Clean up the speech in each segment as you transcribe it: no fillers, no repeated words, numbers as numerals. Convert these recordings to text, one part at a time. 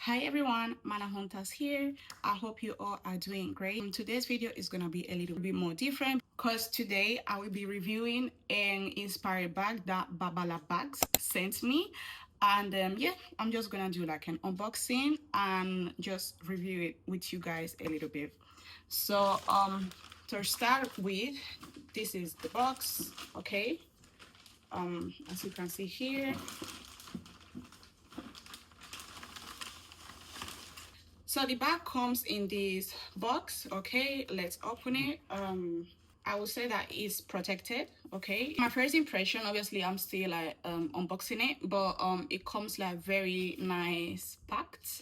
Hi everyone, Mana Hunters here. I hope you all are doing great. Today's video is gonna be a little bit more different because today I will be reviewing an inspired bag that Babalabags sent me. And yeah, I'm just gonna do like an unboxing and just review it with you guys a little bit. So to start with, this is the box, okay? As you can see here. So the bag comes in this box, okay? Let's open it. I will say that it's protected, okay? My first impression, obviously, I'm still like unboxing it, but it comes like very nice packed.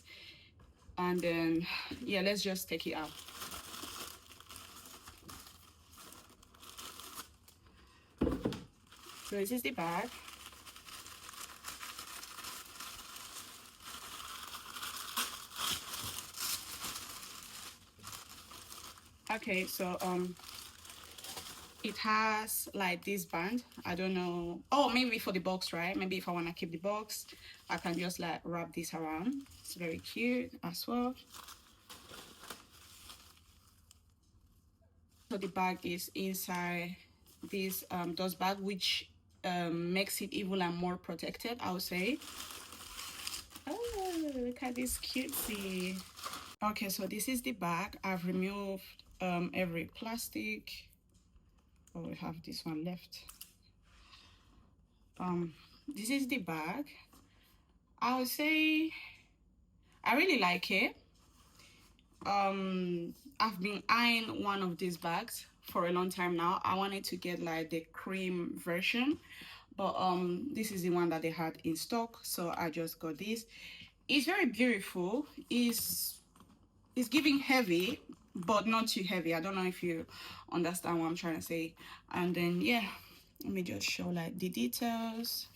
And then, yeah, let's just take it out. So this is the bag. Okay, so it has like this band. I don't know. Oh, maybe for the box, right? Maybe if I want to keep the box, I can just like wrap this around. It's very cute as well. So the bag is inside this dust bag, which makes it even like more protected, I would say. Oh, look at this cutesy. Okay, so this is the bag. I've removed every plastic. Oh, we have this one left. This is the bag. I would say I really like it. I've been eyeing one of these bags for a long time now. I wanted to get like the cream version, but this is the one that they had in stock, so I just got this. It's very beautiful. It's giving heavy, but not too heavy. I don't know if you understand what I'm trying to say. And then yeah, let me just show like the details.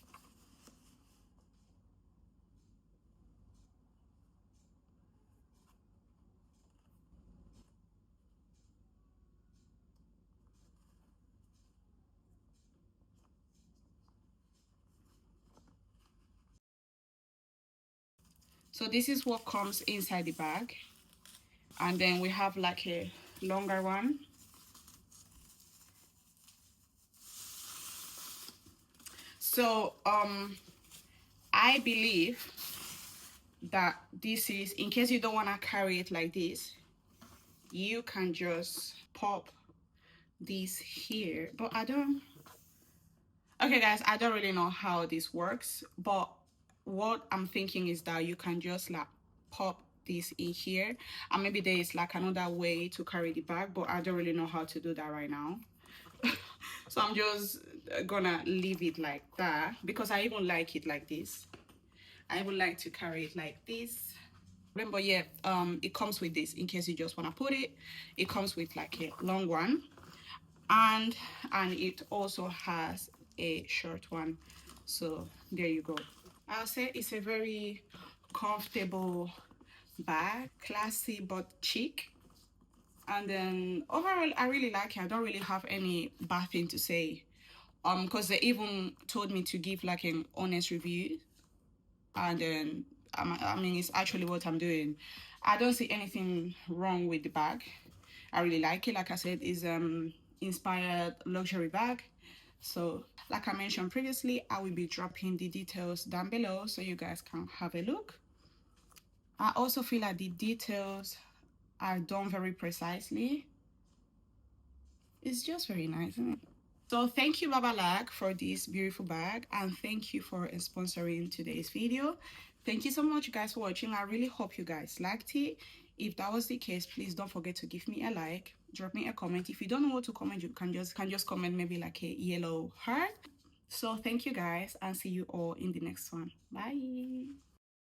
So this is what comes inside the bag, and then we have like a longer one. So I believe that this is, in case you don't want to carry it like this, you can just pop this here. But I don't, okay guys, I don't really know how this works, but what I'm thinking is that you can just like pop this in here, and maybe there is like another way to carry the bag, but I don't really know how to do that right now. So I'm just gonna leave it like that because I even like it like this. I would like to carry it like this. But yeah, it comes with this in case you just want to put it. It comes with like a long one, and it also has a short one. So there you go. I'll say it's a very comfortable bag, classy but chic. And then overall, I really like it. I don't really have any bad thing to say. Because they even told me to give like an honest review, and then I mean it's actually what I'm doing. I don't see anything wrong with the bag. I really like it. Like I said, is inspired luxury bag. So like I mentioned previously, I will be dropping the details down below so you guys can have a look. I also feel like the details are done very precisely. It's just very nice, isn't it? So thank you Babalag for this beautiful bag, and thank you for sponsoring today's video. Thank you so much guys for watching. I really hope you guys liked it. If that was the case, please don't forget to give me a like, drop me a comment. If you don't know what to comment, you can just comment maybe like a yellow heart. So thank you guys, and see you all in the next one. Bye.